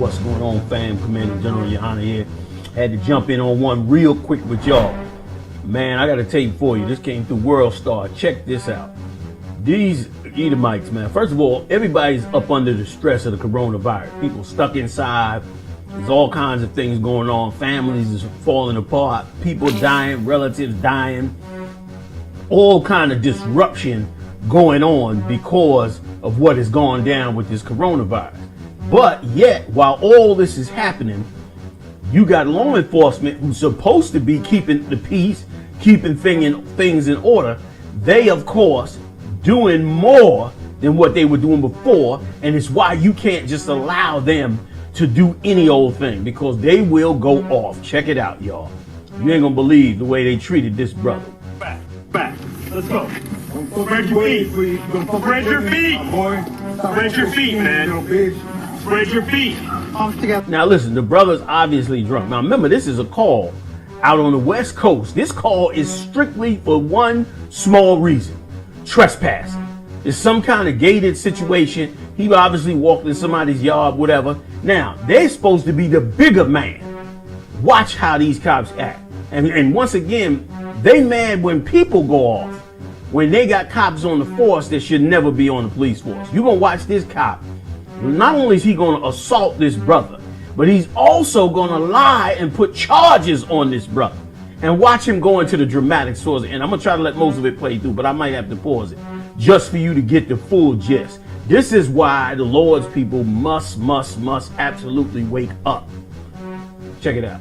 What's going on, fam? Commander General Yohana here. Had to jump in on one real quick with y'all. Man, I got to tell you for you, this came through World Star. Check this out. These Edomites, man. First of all, everybody's up under the stress of the coronavirus. People stuck inside. There's all kinds of things going on. Families is falling apart. People dying, relatives dying. All kind of disruption going on because of what has gone down with this coronavirus. But yet, while all this is happening, you got law enforcement who's supposed to be keeping the peace, keeping things in order. They, of course, doing more than what they were doing before. And it's why you can't just allow them to do any old thing, because they will go off. Check it out, y'all. You ain't gonna believe the way they treated this brother. Back. Let's go. Spread your feet. Spread your feet. Spread your feet, man. Spread your feet. Now listen, the brother's obviously drunk. Now remember, this is a call out on the West Coast. This call is strictly for one small reason: trespassing. It's some kind of gated situation. He obviously walked in somebody's yard, whatever. Now, they're supposed to be the bigger man. Watch how these cops act. And once again, they mad when people go off. When they got cops on the force that should never be on the police force. You're going to watch this cop. Not only is he going to assault this brother, but he's also going to lie and put charges on this brother. And watch him go into the dramatic source. And I'm going to try to let most of it play through, but I might have to pause it just for you to get the full gist. This is why the Lord's people must absolutely wake up. Check it out.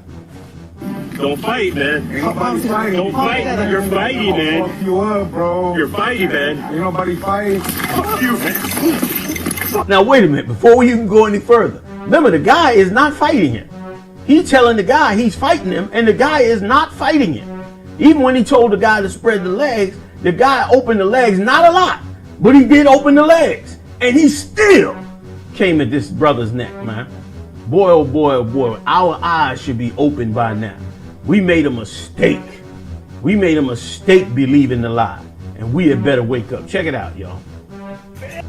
Don't fight, man. Don't fight. You're fighting, man. Fuck you up, bro. You're fighting, man. Ain't nobody fighting. Fuck you, man. Now, wait a minute. Before we even go any further, remember, the guy is not fighting him. He's telling the guy he's fighting him, and the guy is not fighting him. Even when he told the guy to spread the legs, the guy opened the legs, not a lot, but he did open the legs. And he still came at this brother's neck, man. Boy, oh boy, oh boy. Our eyes should be open by now. We made a mistake. We made a mistake believing the lie. And we had better wake up. Check it out, y'all. Ben!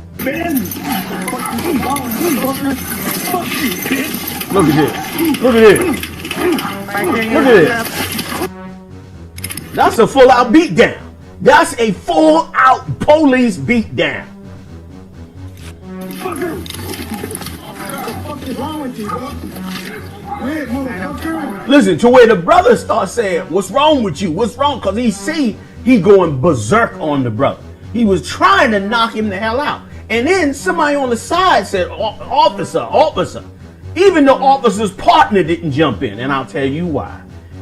Fuck you, bitch! Look at this. Look at this. Look at this. That's a full-out beatdown. That's a full-out police beatdown. Listen, to where the brother starts saying, what's wrong with you? What's wrong? Because he going berserk on the brother. He was trying to knock him the hell out. And then somebody on the side said, officer. Even the officer's partner didn't jump in. And I'll tell you why.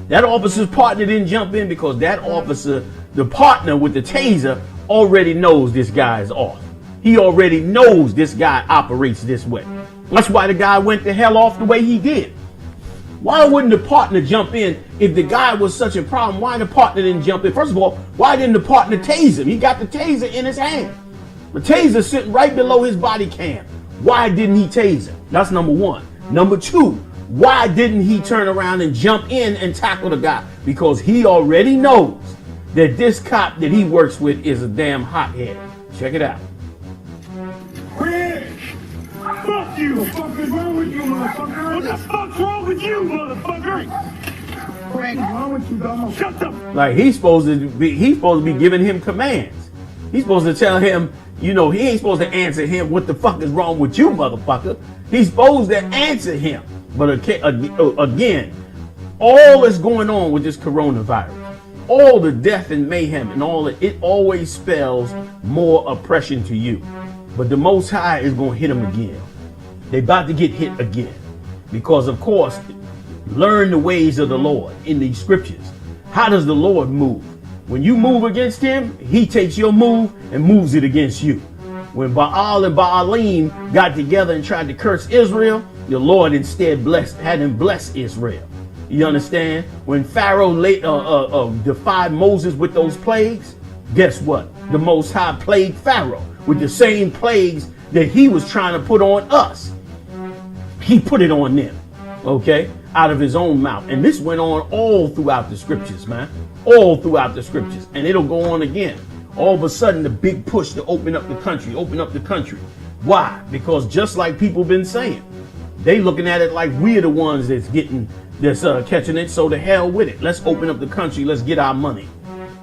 That officer's partner didn't jump in because that officer, the partner with the taser, already knows this guy is off. He already knows this guy operates this way. That's why the guy went the hell off the way he did. Why wouldn't the partner jump in if the guy was such a problem? Why the partner didn't jump in? First of all, why didn't the partner tase him? He got the taser in his hand. The taser sitting right below his body cam. Why didn't he tase him? That's number one. Number two, why didn't he turn around and jump in and tackle the guy? Because he already knows that this cop that he works with is a damn hothead. Check it out. Fuck you! What the fuck is wrong with you, motherfucker? What the fuck's wrong with you, motherfucker? What's wrong with you, dumb? Shut the... Like he's supposed to be giving him commands. He's supposed to tell him, he ain't supposed to answer him, what the fuck is wrong with you, motherfucker? He's supposed to answer him. But again, all that's going on with this coronavirus, all the death and mayhem and all that, it always spells more oppression to you. But the Most High is going to hit them again. They about to get hit again. Because, of course, learn the ways of the Lord in these scriptures. How does the Lord move? When you move against him, he takes your move and moves it against you. When Baal and Baalim got together and tried to curse Israel, the Lord instead had him bless Israel. You understand? When Pharaoh defied Moses with those plagues, guess what? The Most High plagued Pharaoh with the same plagues that he was trying to put on us. He put it on them, okay, out of his own mouth. And this went on all throughout the scriptures, man. All throughout the scriptures. And it'll go on again. All of a sudden, the big push to open up the country. Why? Because just like people been saying, They looking at it like we're the ones that's catching it. So to hell with it. Let's open up the country. Let's get our money.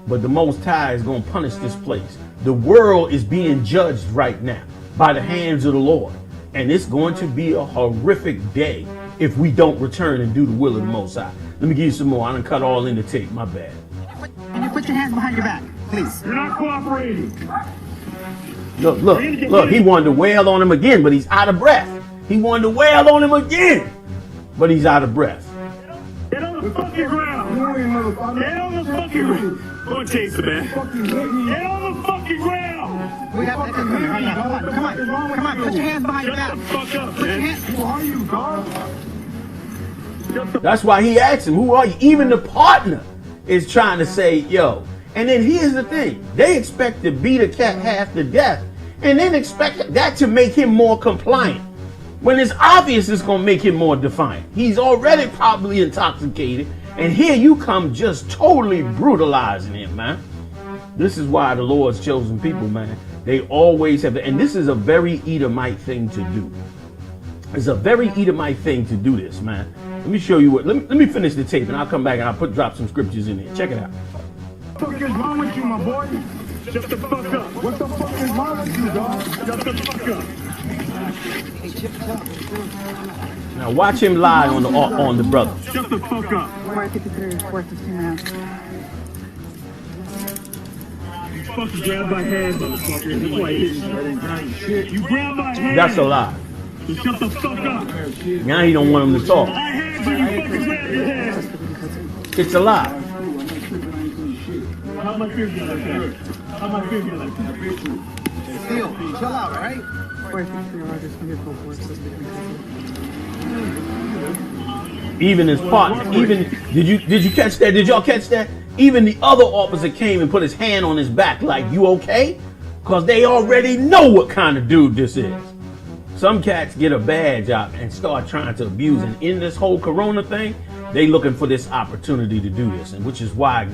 But the Most High is going to punish this place. The world is being judged right now by the hands of the Lord. And it's going to be a horrific day if we don't return and do the will of the Most High. Let me give you some more. I done cut all in the tape. My bad. Can you put your hands behind your back, please? You're not cooperating. Look. He wanted to wail on him again, but he's out of breath. He wanted to wail on him again, but he's out of breath. Get on the fucking ground. You ain't motherfucker. Get on the fucking ground. Go and taste it, man. Fucking hit me. Get on the fucking ground. We got come on. Put your hands behind your Shut back. the fuck up, man. Who are you, dog? That's why he asked him, who are you? Even the partner is trying to say, yo. And then here's the thing. They expect to beat a cat half to death and then expect that to make him more compliant. When it's obvious it's going to make him more defiant. He's already probably intoxicated. And here you come just totally brutalizing him, man. This is why the Lord's chosen people, man. They always have, and this is a very Edomite thing to do. It's a very Edomite thing to do this, man. Let me show you what, let me finish the tape and I'll come back and I'll drop some scriptures in there. Check it out. What the fuck is wrong with you, my boy? Shut the fuck up. What the fuck is wrong with you, dog? Shut the fuck up. Now watch him lie on the brother. Shut the fuck up. 453, 415 rounds. You fucking grab my hand, motherfucker. That's why I hit you. You grab my hand. That's a lie. So shut the fuck up. Now he don't want him to talk. I had you. You fucking grab your hand. It's a lie. How my fear get like that? How my fear get like that? Still, chill out, right? 453, Rogers, 104, Even his partner, did you catch that? Did y'all catch that? Even the other officer came and put his hand on his back like, you okay? Because they already know what kind of dude this is. Some cats get a badge out and start trying to abuse. And in this whole corona thing, they looking for this opportunity to do this. And which is why,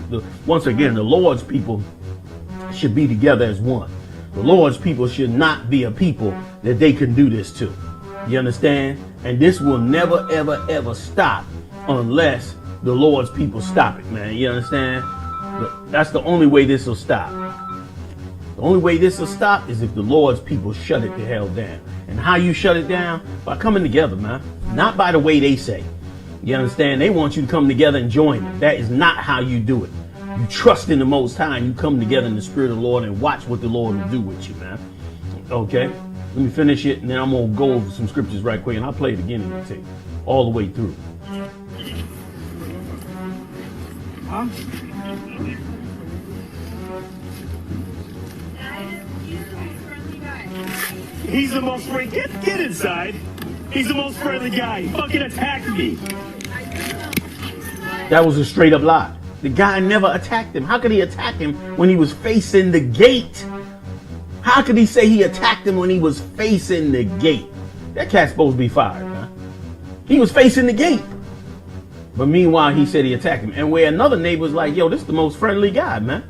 once again, the Lord's people should be together as one. The Lord's people should not be a people that they can do this to. You understand? And this will never, ever, ever stop unless the Lord's people stop it, man. You understand? That's the only way this will stop. The only way this will stop is if the Lord's people shut it the hell down. And how you shut it down? By coming together, man. Not by the way they say. You understand? They want you to come together and join them. That is not how you do it. You trust in the Most High and you come together in the Spirit of the Lord and watch what the Lord will do with you, man. Okay? Let me finish it and then I'm going to go over some scriptures right quick and I'll play it again in the tape. All the way through. Huh? He's the most friendly. Get inside. He's the most friendly guy. He fucking attacked me. That was a straight up lie. The guy never attacked him. How could he attack him when he was facing the gate? How could he say he attacked him when he was facing the gate? That cat's supposed to be fired, man. He was facing the gate. But meanwhile, he said he attacked him. And where another neighbor's like, yo, this is the most friendly guy, man.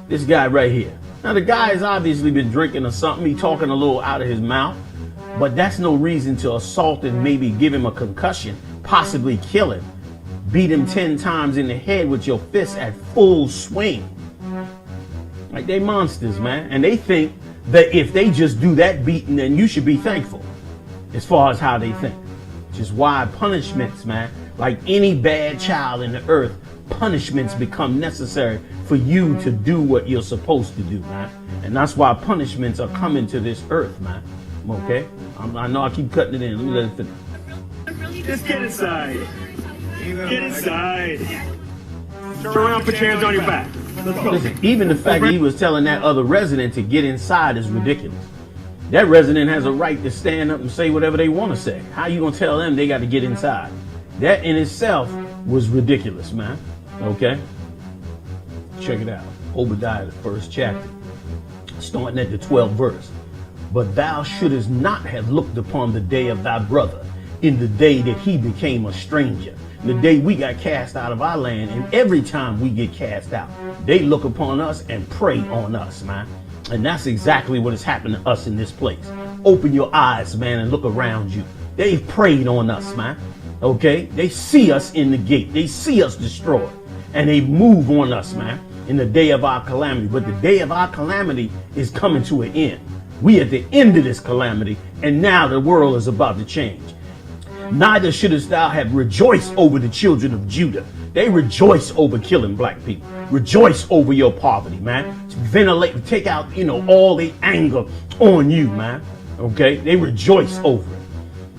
This guy right here. Now, the guy has obviously been drinking or something. He talking a little out of his mouth. But that's no reason to assault and maybe give him a concussion, possibly kill him. Beat him 10 times in the head with your fist at full swing. Like, they monsters, man. And they think that if they just do that beating, then you should be thankful. As far as how they think. Which is why punishments, man, like any bad child in the earth, punishments become necessary for you to do what you're supposed to do, man. And that's why punishments are coming to this earth, man. Okay? I know I keep cutting it in. Let me let it finish. Just get inside. Get inside. Turn around, put your hands on your back. Let's go. Listen, even the fact that he was telling that other resident to get inside is ridiculous. That resident has a right to stand up and say whatever they want to say. How you gonna tell them they got to get inside? That in itself was ridiculous, man. Okay? Check it out. Obadiah, the 1st chapter, starting at the 12th verse. But thou shouldest not have looked upon the day of thy brother, in the day that he became a stranger, the day we got cast out of our land. And every time we get cast out, they look upon us and prey on us, man. And that's exactly what has happened to us in this place. Open your eyes, man, and look around you. They've preyed on us, man. Okay? They see us in the gate. They see us destroyed. And they move on us, man, in the day of our calamity. But the day of our calamity is coming to an end. We at the end of this calamity, and now the world is about to change. Neither shouldest thou have rejoiced over the children of Judah. They rejoice over killing black people. Rejoice over your poverty, man. Ventilate, take out, all the anger on you, man. Okay? They rejoice over it.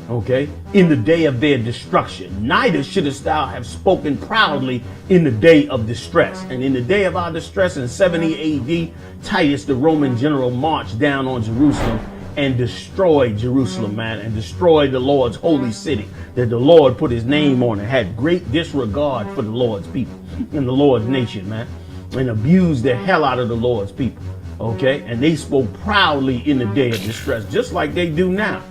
Okay? In the day of their destruction. Neither shouldest thou have spoken proudly in the day of distress. And in the day of our distress in 70 AD, Titus, the Roman general, marched down on Jerusalem and destroyed Jerusalem, man, and destroyed the Lord's holy city that the Lord put his name on, and had great disregard for the Lord's people and the Lord's nation, man, and abused the hell out of the Lord's people. Okay? And they spoke proudly in the day of distress, just like they do now.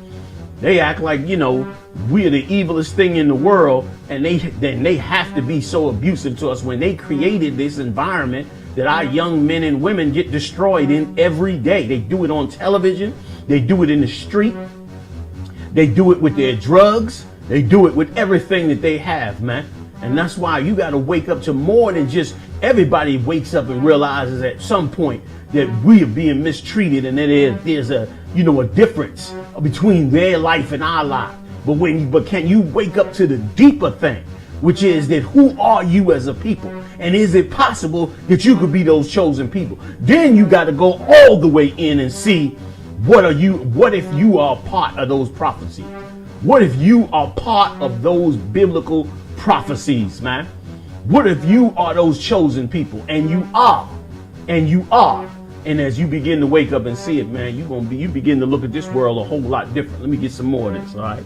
They act like, we're the evilest thing in the world, and they have to be so abusive to us when they created this environment that our young men and women get destroyed in every day. They do it on television. They do it in the street. They do it with their drugs. They do it with everything that they have, man. And that's why you got to wake up to more than just everybody wakes up and realizes at some point that we are being mistreated, and that there's a difference between their life and our life. But can you wake up to the deeper thing, which is that who are you as a people? And is it possible that you could be those chosen people? Then you got to go all the way in and see what if you are part of those prophecies? What if you are part of those biblical prophecies, man? What if you are those chosen people? And you are. And as you begin to wake up and see it, man, you begin to look at this world a whole lot different. Let me get some more of this, all right?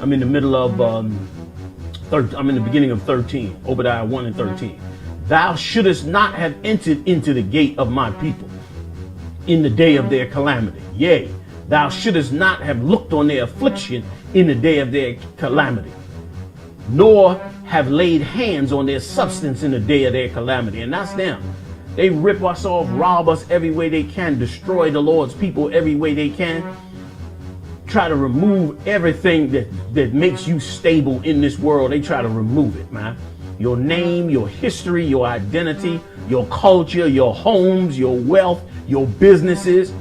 I'm in the middle of I'm in the beginning of 13, Obadiah 1 and 13. Thou shouldest not have entered into the gate of my people in the day of their calamity. Yea, thou shouldest not have looked on their affliction in the day of their calamity, nor have laid hands on their substance in the day of their calamity. And that's them. They rip us off, rob us every way they can, destroy the Lord's people every way they can, try to remove everything that makes you stable in this world. They try to remove it, man. Your name, your history, your identity, your culture, your homes, your wealth, your businesses.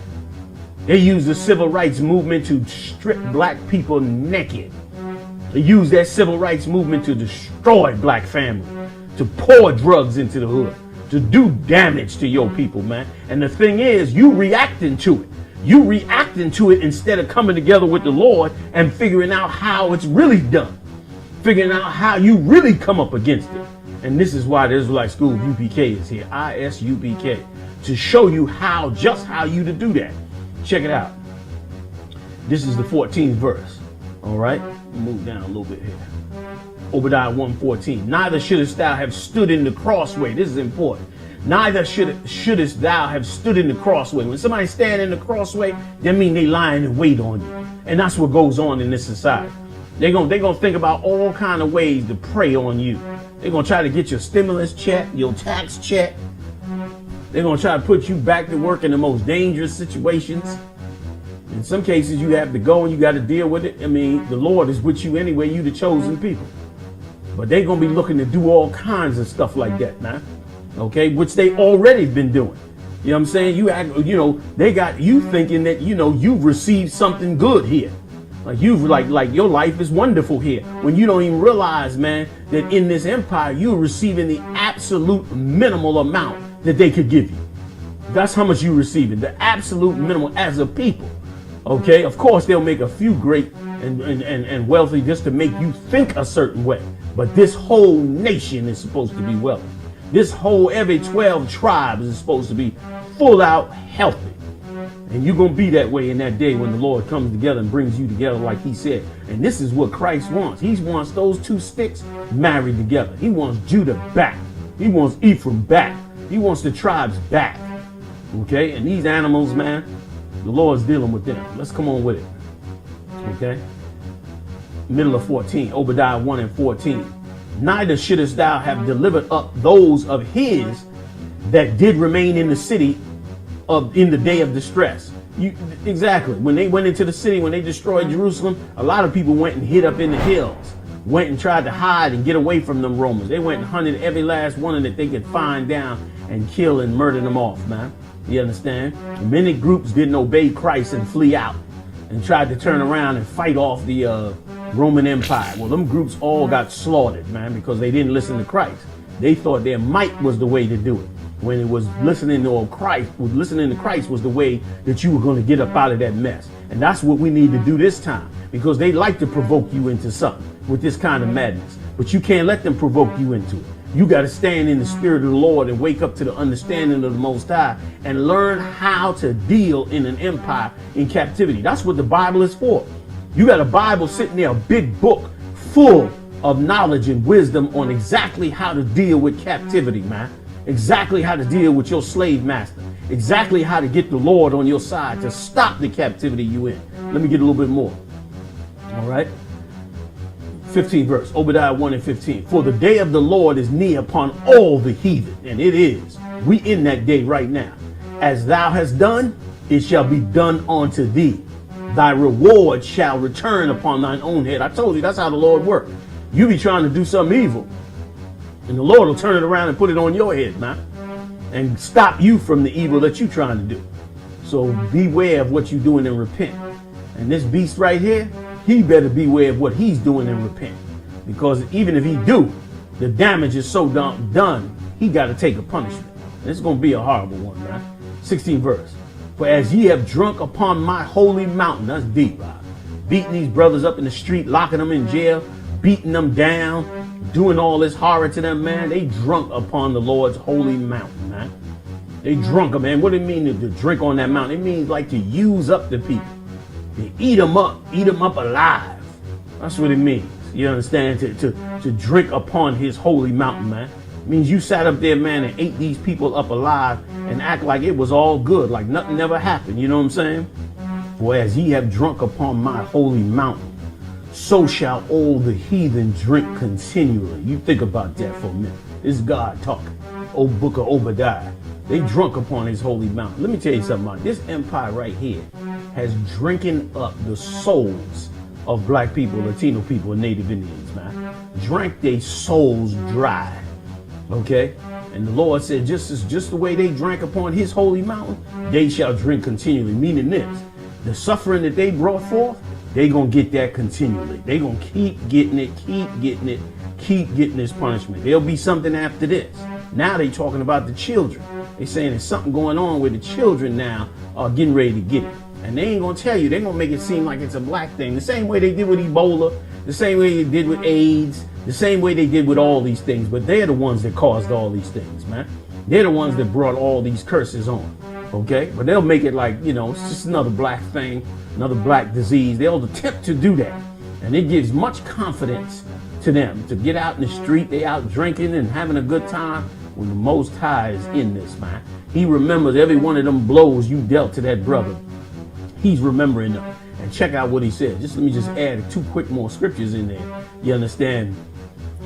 They use the civil rights movement to strip black people naked. They use that civil rights movement to destroy black families, to pour drugs into the hood, to do damage to your people, man. And the thing is, you reacting to it. You reacting to it instead of coming together with the Lord and figuring out how it's really done. Figuring out how you really come up against it. And this is why the Israelite School of UPK is here, ISUPK, to show you just how you to do that. Check it out. This is the 14th verse. All right, move down a little bit here. Obadiah 1:14. Neither shouldest thou have stood in the crossway. This is important. Neither shouldest thou have stood in the crossway. When somebody stand in the crossway, that means they lying in wait on you. And that's what goes on in this society. They're gonna think about all kind of ways to prey on you. They're gonna try to get your stimulus check, your tax check. They're gonna try to put you back to work in the most dangerous situations. In some cases, you have to go and you got to deal with it. I mean, the Lord is with you anyway. You the chosen people. But they're going to be looking to do all kinds of stuff like that, man. Okay, which they already been doing. You know what I'm saying? They got you thinking that, you've received something good here. Like your life is wonderful here. When you don't even realize, man, that in this empire, you're receiving the absolute minimal amount that they could give you. That's how much you're receiving. The absolute minimum as a people. Okay, of course, they'll make a few great and wealthy just to make you think a certain way. But this whole nation is supposed to be wealthy. Every 12 tribes is supposed to be full out healthy. And you're going to be that way in that day when the Lord comes together and brings you together like he said. And this is what Christ wants. He wants those two sticks married together. He wants Judah back. He wants Ephraim back. He wants the tribes back. Okay, and these animals, man, the Lord's dealing with them. Let's come on with it. Okay. Middle of 14, Obadiah 1 and 14. Neither shouldest thou have delivered up those of his that did remain in the city in the day of distress. Exactly. When they went into the city, when they destroyed Jerusalem, a lot of people went and hid up in the hills, went and tried to hide and get away from them Romans. They went and hunted every last one that they could find down and kill and murder them off, man. You understand? Many groups didn't obey Christ and flee out and tried to turn around and fight off the Roman Empire. Well, them groups all got slaughtered, man, because they didn't listen to Christ. They thought their might was the way to do it. When it was listening to Christ was the way that you were going to get up out of that mess. And that's what we need to do this time, because they like to provoke you into something with this kind of madness. But you can't let them provoke you into it. You got to stand in the spirit of the Lord and wake up to the understanding of the Most High and learn how to deal in an empire in captivity. That's what the Bible is for. You got a Bible sitting there, a big book full of knowledge and wisdom on exactly how to deal with captivity, man. Exactly how to deal with your slave master. Exactly how to get the Lord on your side to stop the captivity you in. Let me get a little bit more. All right. 15th verse, Obadiah 1 and 15. For the day of the Lord is near upon all the heathen. And it is. We in that day right now. As thou hast done, it shall be done unto thee. Thy reward shall return upon thine own head. I told you that's how the Lord works. You be trying to do something evil, and the Lord will turn it around and put it on your head, man, and stop you from the evil that you're trying to do. So beware of what you're doing and repent. And this beast right here, he better beware of what he's doing and repent. Because even if he do, the damage is so done, he got to take a punishment. And it's going to be a horrible one, man. 16th verse. For as ye have drunk upon my holy mountain, that's deep, right? Beating these brothers up in the street, locking them in jail, beating them down, doing all this horror to them, man. They drunk upon the Lord's holy mountain, man. They drunk, man. What do it mean to drink on that mountain? It means like to use up the people. To eat them up alive. That's what it means. You understand? To drink upon his holy mountain, man. It means you sat up there, man, and ate these people up alive and act like it was all good, like nothing ever happened. You know what I'm saying? For as ye have drunk upon my holy mountain, so shall all the heathen drink continually. You think about that for a minute. This is God talking. Old book of Obadiah. They drunk upon his holy mountain. Let me tell you something about this empire right here has drinking up the souls of black people, Latino people, and Native Indians, man. Drank their souls dry. Okay? And the Lord said, just the way they drank upon his holy mountain, they shall drink continually. Meaning this, the suffering that they brought forth, they gonna get that continually. They gonna keep getting it, keep getting this punishment. There'll be something after this. Now they talking about the children. They saying there's something going on where the children now are getting ready to get it. And they ain't gonna tell you, they gonna make it seem like it's a black thing. The same way they did with Ebola, the same way they did with AIDS, the same way they did with all these things. But they're the ones that caused all these things, man. They're the ones that brought all these curses on. Okay? But they'll make it like, you know, it's just another black thing, another black disease. They'll attempt to do that. And it gives much confidence to them to get out in the street. They out drinking and having a good time when the Most High is in this, man. He remembers every one of them blows you dealt to that brother. He's remembering them. And check out what he said. Let me add 2 quick more scriptures in there. You understand?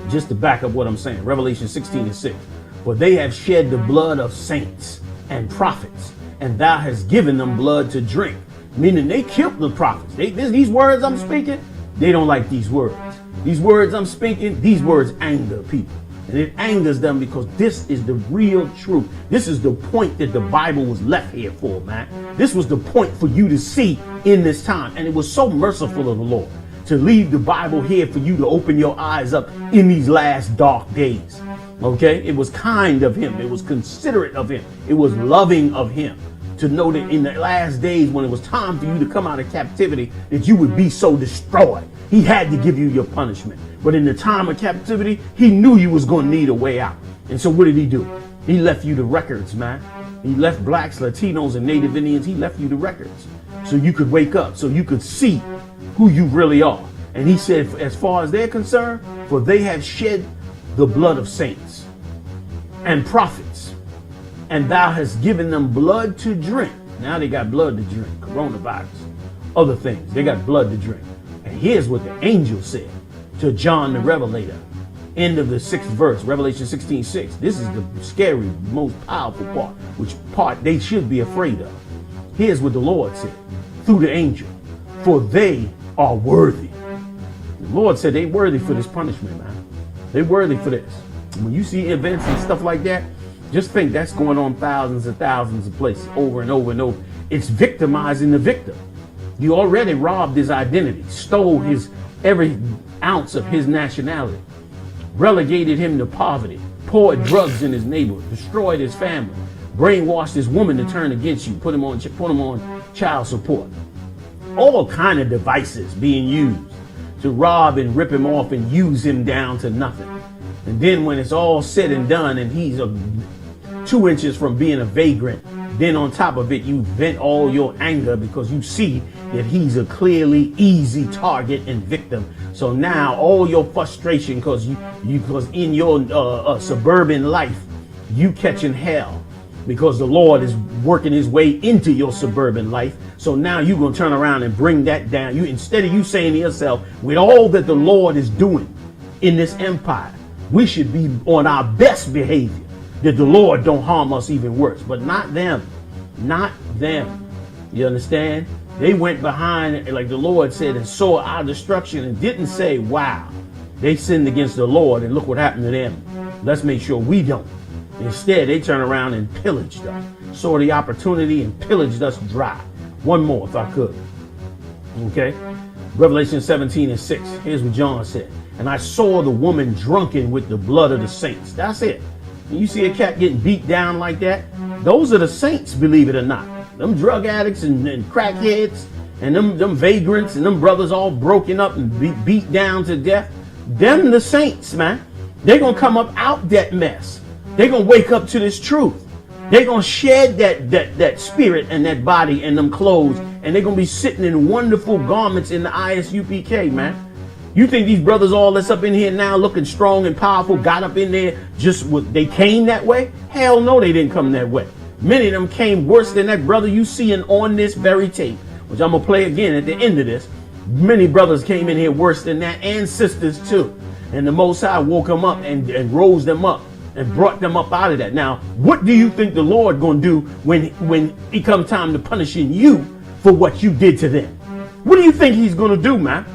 Just to back up what I'm saying. Revelation 16 and 6. For they have shed the blood of saints and prophets, and thou hast given them blood to drink. Meaning they killed the prophets. These words I'm speaking, they don't like these words. These words I'm speaking, these words anger people. And it angers them because this is the real truth. This is the point that the Bible was left here for, man. This was the point for you to see in this time. And it was so merciful of the Lord to leave the Bible here for you to open your eyes up in these last dark days. Okay? It was kind of him. It was considerate of him. It was loving of him to know that in the last days when it was time for you to come out of captivity, that you would be so destroyed. He had to give you your punishment. But in the time of captivity, he knew you was going to need a way out. And so what did he do? He left you the records, man. He left blacks, Latinos, and Native Indians. He left you the records so you could wake up, so you could see who you really are. And he said, as far as they're concerned, for they have shed the blood of saints and prophets, and thou hast given them blood to drink. Now they got blood to drink, coronavirus, other things. They got blood to drink. And here's what the angel said to John the Revelator End of the 6th verse, Revelation 16:6. This is the scary, most powerful part, which part they should be afraid of. Here's what the Lord said through the angel. For they are worthy. The Lord said they worthy for this punishment, man. They worthy for this. When you see events and stuff like that, just think that's going on thousands and thousands of places over and over and over. It's victimizing the victim. You already robbed his identity, stole his every ounce of his nationality, relegated him to poverty, poured drugs in his neighborhood, destroyed his family, brainwashed his woman to turn against you, put him on child support. All kind of devices being used to rob and rip him off and use him down to nothing. And then when it's all said and done and he's 2 inches from being a vagrant, then on top of it, you vent all your anger because you see that he's a clearly easy target and victim. So now all your frustration because in your suburban life, you catching hell because the Lord is working his way into your suburban life. So now you're going to turn around and bring that down. Instead of you saying to yourself, with all that the Lord is doing in this empire, we should be on our best behavior, that the Lord don't harm us even worse. But not them. Not them. You understand? They went behind, like the Lord said, and saw our destruction and didn't say, wow, they sinned against the Lord and look what happened to them. Let's make sure we don't. Instead, they turned around and pillaged us, saw the opportunity and pillaged us dry. One more, if I could. Okay? Revelation 17:6. Here's what John said. And I saw the woman drunken with the blood of the saints. That's it. When you see a cat getting beat down like that, those are the saints, believe it or not. Them drug addicts and crackheads and them vagrants and them brothers all broken up and beat down to death. Them the saints, man. They're going to come up out that mess. They're going to wake up to this truth. They're going to shed that spirit and that body and them clothes. And they're going to be sitting in wonderful garments in the ISUPK, man. You think these brothers all that's up in here now looking strong and powerful got up in there they came that way? Hell no, they didn't come that way. Many of them came worse than that brother you seeing on this very tape, which I'm going to play again at the end of this. Many brothers came in here worse than that, and sisters too. And the Most High woke them up and rose them up and brought them up out of that. Now, what do you think the Lord going to do when it comes time to punishing you for what you did to them? What do you think he's going to do, man?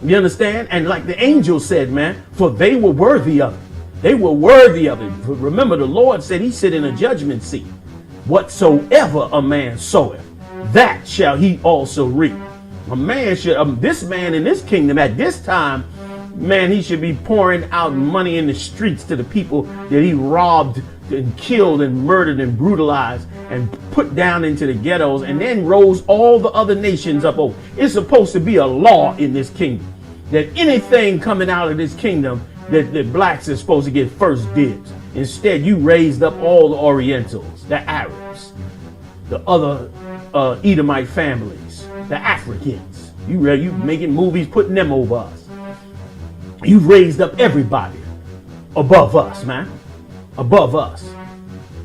You understand? And like the angel said, man, for they were worthy of it. They were worthy of it. Remember, the Lord said he sit in a judgment seat. Whatsoever a man soweth, that shall he also reap. A man should, this man in this kingdom at this time, man, he should be pouring out money in the streets to the people that he robbed and killed and murdered and brutalized and put down into the ghettos and then rose all the other nations up over. It's supposed to be a law in this kingdom that anything coming out of this kingdom that blacks are supposed to get first dibs. Instead, you raised up all the Orientals, the Arabs, the other Edomite families, the Africans. You making movies, putting them over us. You raised up everybody above us, man. Above us.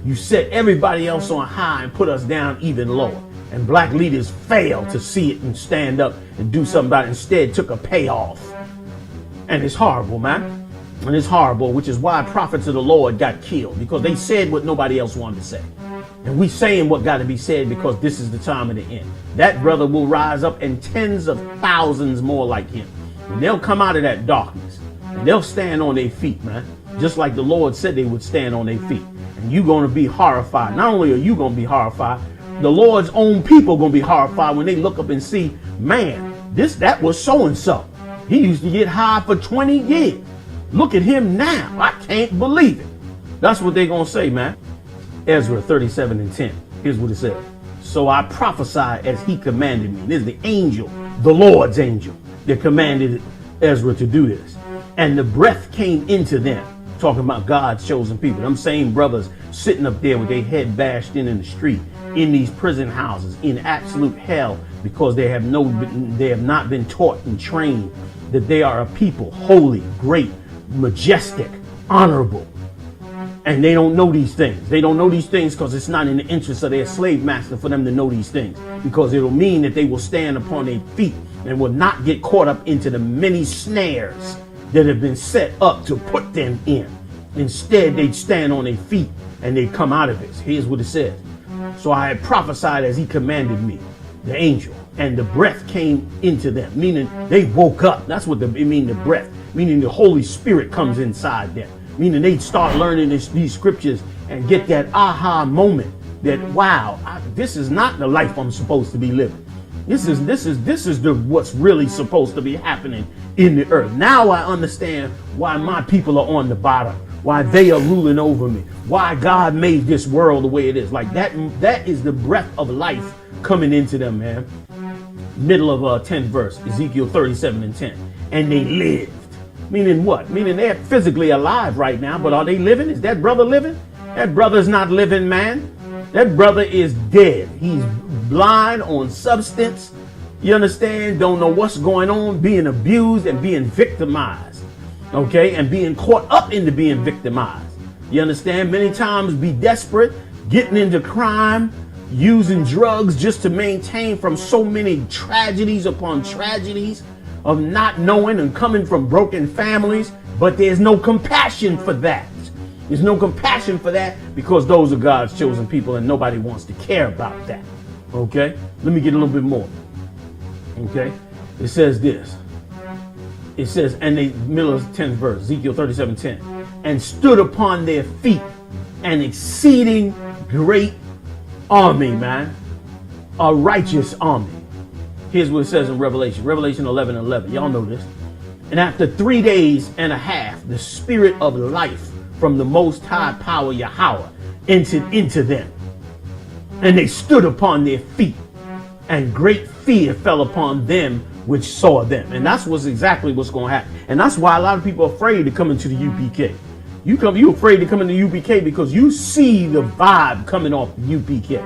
You set everybody else on high and put us down even lower. And black leaders failed to see it and stand up and do something about it. Instead, took a payoff. And it's horrible, man. And it's horrible, which is why prophets of the Lord got killed, because they said what nobody else wanted to say. And we saying what got to be said because this is the time of the end. That brother will rise up and tens of thousands more like him. And they'll come out of that darkness and they'll stand on their feet, man. Just like the Lord said they would stand on their feet. And you're going to be horrified. Not only are you going to be horrified, the Lord's own people going to be horrified when they look up and see, man, that was so-and-so. He used to get high for 20 years. Look at him now. I can't believe it. That's what they're going to say, man. Ezra 37:10. Here's what it says. So I prophesied as he commanded me. This is the angel, the Lord's angel, that commanded Ezra to do this. And the breath came into them. Talking about God's chosen people. Them same brothers sitting up there with their head bashed in the street, in these prison houses, in absolute hell, because they have not been taught and trained that they are a people holy, great, majestic, honorable. And they don't know these things. They don't know these things because it's not in the interest of their slave master for them to know these things, because it'll mean that they will stand upon their feet and will not get caught up into the many snares that have been set up to put them in. Instead, they'd stand on their feet and they'd come out of it. Here's what it says. So I had prophesied as he commanded me, the angel, and the breath came into them, meaning they woke up. That's what it means, the breath, meaning the Holy Spirit comes inside them, meaning they start learning these scriptures and get that aha moment that, wow, this is not the life I'm supposed to be living. This is what's really supposed to be happening in the earth. Now I understand why my people are on the bottom, why they are ruling over me, why God made this world the way it is. Like that is the breath of life coming into them, man. Middle of 10th verse, Ezekiel 37:10. And they lived. Meaning what? Meaning they're physically alive right now, but are they living? Is that brother living? That brother's not living, man. That brother is dead. He's blind on substance. You understand? Don't know what's going on, being abused and being victimized. Okay? And being caught up into being victimized. You understand? Many times be desperate, getting into crime, using drugs just to maintain from so many tragedies upon tragedies of not knowing and coming from broken families. But there's no compassion for that. There's no compassion for that because those are God's chosen people and nobody wants to care about that. Okay? Let me get a little bit more. Okay? It says this. It says, and the middle of the 10th verse, Ezekiel 37:10, and stood upon their feet an exceeding great army, man. A righteous army. Here's what it says in Revelation 11:11. Y'all know this. And after 3 days and a half, the spirit of life from the most high power Yahweh entered into them. And they stood upon their feet, and great fear fell upon them which saw them. And that's exactly what's going to happen. And that's why a lot of people are afraid to come into the UPK. You afraid to come into the UPK because you see the vibe coming off the UPK.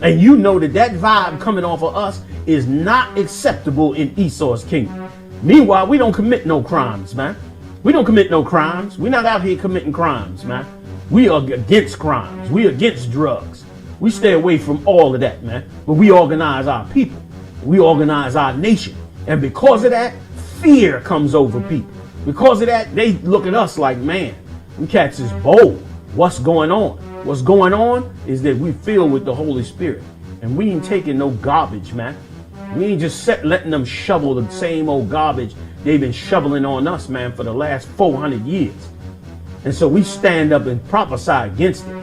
And you know that vibe coming off of us is not acceptable in Esau's kingdom. Meanwhile, we don't commit no crimes, man. We don't commit no crimes. We're not out here committing crimes, man. We are against crimes. We are against drugs. We stay away from all of that, man. But we organize our people. We organize our nation. And because of that, fear comes over people. Because of that, they look at us like, man, we cats is bold. What's going on? What's going on is that we filled with the Holy Spirit. And we ain't taking no garbage, man. We ain't just letting them shovel the same old garbage they've been shoveling on us, man, for the last 400 years. And so we stand up and prophesy against it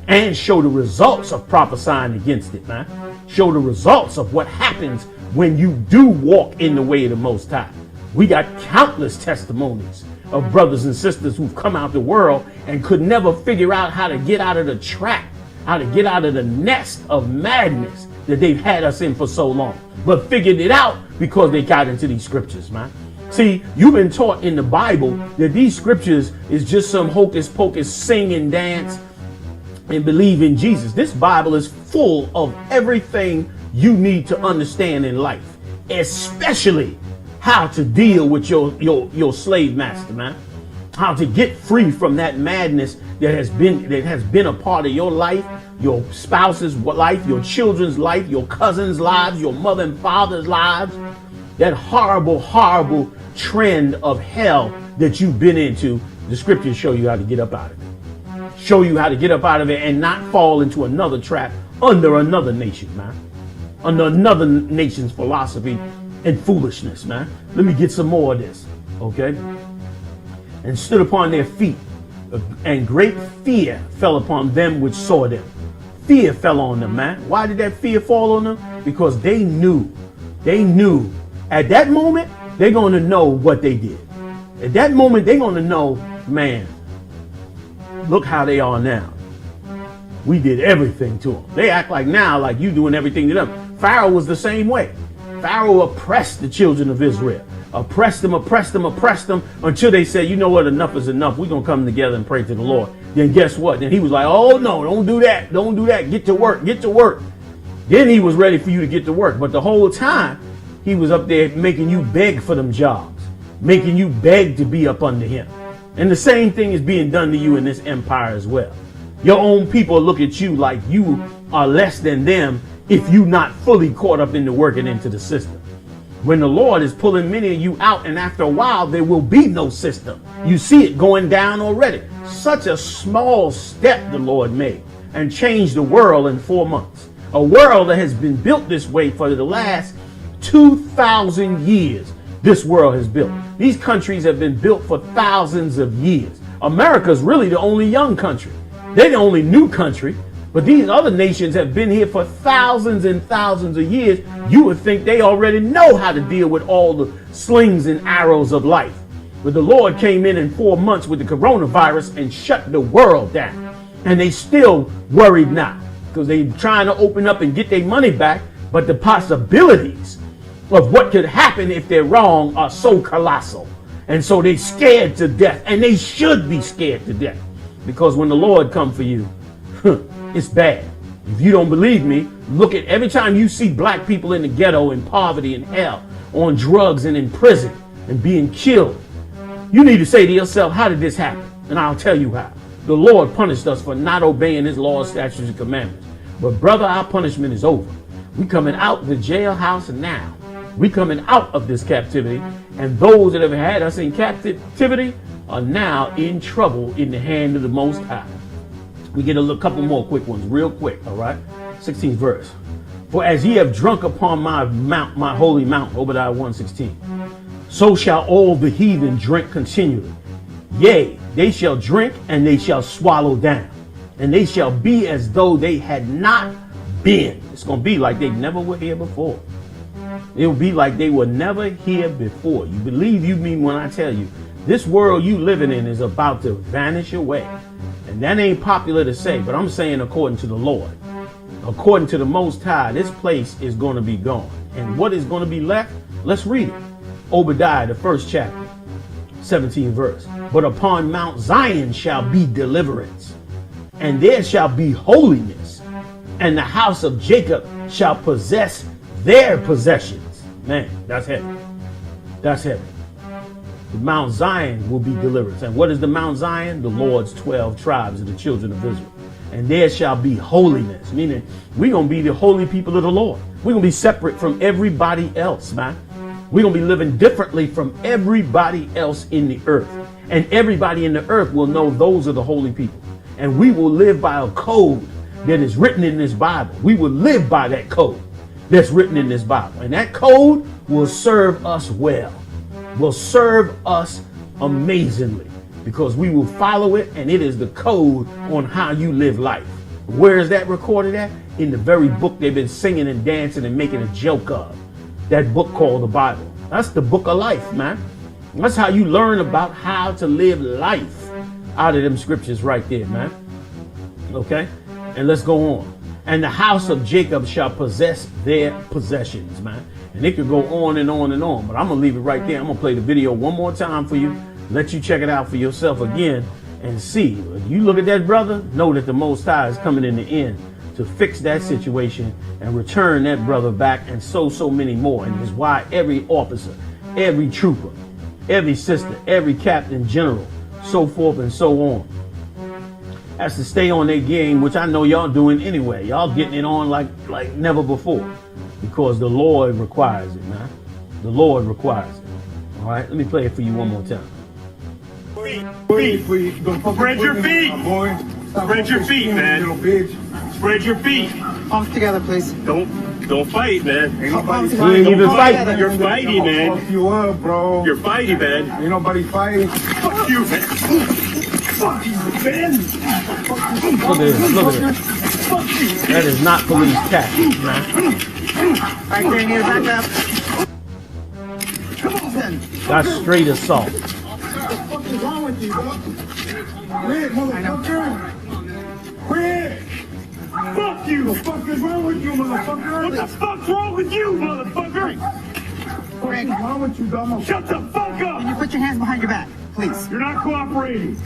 and show the results of prophesying against it, man. Show the results of what happens when you do walk in the way of the Most High. We got countless testimonies of brothers and sisters who've come out the world and could never figure out how to get out of the trap, how to get out of the nest of madness that they've had us in for so long, but figured it out because they got into these scriptures, man. See, you've been taught in the Bible that these scriptures is just some hocus pocus, sing and dance and believe in Jesus. This Bible is full of everything you need to understand in life, especially how to deal with your slave master, man. How to get free from that madness that has been a part of your life, your spouse's life, your children's life, your cousins' lives, your mother and father's lives. That horrible, horrible trend of hell that you've been into. The scriptures show you how to get up out of it. Show you how to get up out of it and not fall into another trap under another nation, man. Under another nation's philosophy and foolishness, man. Let me get some more of this, okay? And stood upon their feet, and great fear fell upon them which saw them. Fear fell on them, man. Why did that fear fall on them? Because they knew at that moment, they're going to know what they did. At that moment, they're going to know, man, look how they are now. We did everything to them. They act like now, like you doing everything to them. Pharaoh was the same way. Pharaoh oppressed the children of Israel. Oppressed them until they said, you know what, enough is enough. We're going to come together and pray to the Lord. Then guess what? Then he was like, oh no, don't do that. Don't do that. Get to work. Get to work. Then he was ready for you to get to work. But the whole time he was up there making you beg for them jobs, making you beg to be up under him. And the same thing is being done to you in this empire as well. Your own people look at you like you are less than them if you're not fully caught up into working into the system. when the Lord is pulling many of you out, and after a while, there will be no system. You see it going down already. Such a small step the Lord made and changed the world in 4 months. A world that has been built this way for the last 2,000 years. This world has built. These countries have been built for thousands of years. America's really the only young country. They're the only new country. But these other nations have been here for thousands and thousands of years. You would think they already know how to deal with all the slings and arrows of life. But the Lord came in 4 months with the coronavirus and shut the world down. And they still worried now because they're trying to open up and get their money back. But the possibilities of what could happen if they're wrong are so colossal. And so they're scared to death. And they should be scared to death. Because when the Lord comes for you, it's bad. If you don't believe me, look at every time you see black people in the ghetto, in poverty, in hell, on drugs and in prison and being killed. You need to say to yourself, how did this happen? And I'll tell you how. The Lord punished us for not obeying his laws, statutes, and commandments. But brother, our punishment is over. We coming out the jailhouse now. We coming out of this captivity. And those that have had us in captivity are now in trouble in the hand of the Most High. We get a couple more quick ones, real quick, all right? 16th verse. For as ye have drunk upon my mount, my holy mount, Obadiah 1:16, so shall all the heathen drink continually. Yea, they shall drink and they shall swallow down, and they shall be as though they had not been. It's going to be like they never were here before. It will be like they were never here before. You believe you mean when I tell you, this world you living in is about to vanish away. And that ain't popular to say, but I'm saying according to the Lord, according to the Most High, this place is going to be gone. And what is going to be left? Let's read it. Obadiah, the 1st chapter, 17th verse. But upon Mount Zion shall be deliverance, and there shall be holiness, and the house of Jacob shall possess their possessions. Man, that's heavy. That's heavy. The Mount Zion will be deliverance. And what is the Mount Zion? The Lord's 12 tribes of the children of Israel. And there shall be holiness, meaning we're going to be the holy people of the Lord. We're going to be separate from everybody else, man. We're going to be living differently from everybody else in the earth. And everybody in the earth will know those are the holy people. And we will live by a code that is written in this Bible. We will live by that code that's written in this Bible. And that code will serve us well. Will serve us amazingly because we will follow it, and it is the code on how you live life. Where is that recorded at? In the very book they've been singing and dancing and making a joke of. That book called the Bible. That's the book of life, man. That's how you learn about how to live life out of them scriptures right there, man. Okay? And let's go on. And the house of Jacob shall possess their possessions, man. And it could go on and on and on, but I'm going to leave it right there. I'm going to play the video one more time for you, let you check it out for yourself again and see. When you look at that, brother, know that the Most High is coming in the end to fix that situation and return that brother back, and so many more. And it's why every officer, every trooper, every sister, every captain general, so forth and so on, has to stay on their game, which I know y'all doing anyway. Y'all getting it on like never before. Because the Lord requires it, man. The Lord requires it. All right, let me play it for you one more time. Spread your feet. Spread your feet, man. Spread your feet. Palms together, please. Don't fight, man. Ain't nobody He ain't even fighting. You're fighting, man. Fuck you up, bro. You're fighting, man. Ain't nobody fighting. Fuck you, man. Fuck you, man. Look at this. Look at this. Fuck you. That is not police tactics, man. Right there, need to back up. That's straight assault. What the fuck is wrong with you, bro? Quit, motherfucker. Quit. Fuck you. What the fuck is wrong with you, motherfucker? What the fuck's wrong with you, motherfucker? What is wrong with you, dumb? Shut the fuck Can you up. put your hands behind your back, please? You're not cooperating.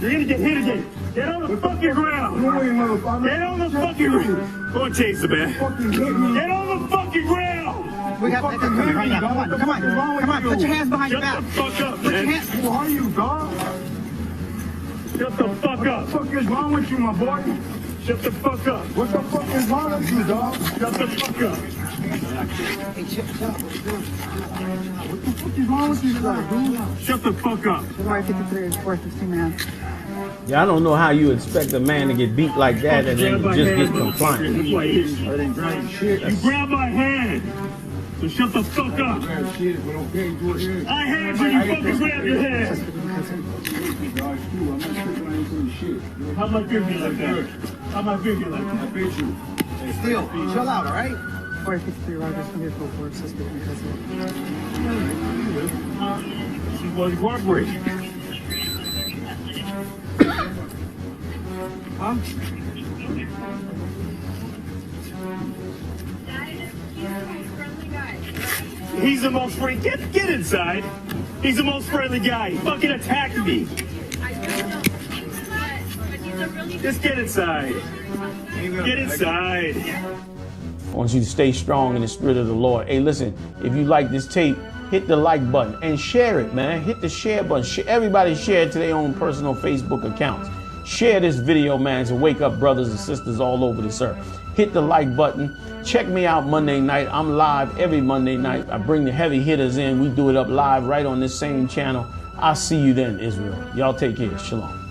You're gonna get hit again. Get on the fucking ground. You ain't motherfucker. Get on the fucking ground. Go and chase the man. Fucking hit me. Get on the fucking ground. We got to Fucking hit me, come on, dog. come on, come on. Put your hands behind your Shut back. the fuck up, Put your man. hands. Who are you, dog? Shut the fuck What up. the fuck is wrong with you, my boy? Shut the fuck up. What the fuck is wrong with you, dog? Shut the fuck up. Hey, chill out. What the fuck is wrong with you guys, dude? Shut the fuck up. February 53 is 415 man. Yeah, I don't know how you expect a man to get beat like that and then Grab my just hand. get compliant. That's why I hit you. I didn't grab shit. You grabbed my hand. So shut the fuck up. Grab shit, but okay, go ahead. I had you, you fucking grabbed your hand. Guys, too. I'm not tripping. I ain't doing shit. How am I figuring like that? How am I figuring like I that? bet you. Still, chill out, all right? 453 Rogers from vehicle for suspect because She was incorporated. Huh? He's the most friendly. Get inside. He's the most friendly guy. He fucking attacked me. Just get inside. Get inside. I want you to stay strong in the spirit of the Lord. Hey, listen, if you like this tape, hit the like button and share it, man. Hit the share button. Everybody share it to their own personal Facebook accounts. Share this video, man, to wake up brothers and sisters all over this earth. Hit the like button. Check me out Monday night. I'm live every Monday night. I bring the heavy hitters in. We do it up live right on this same channel. I'll see you then, Israel. Y'all take care. Shalom.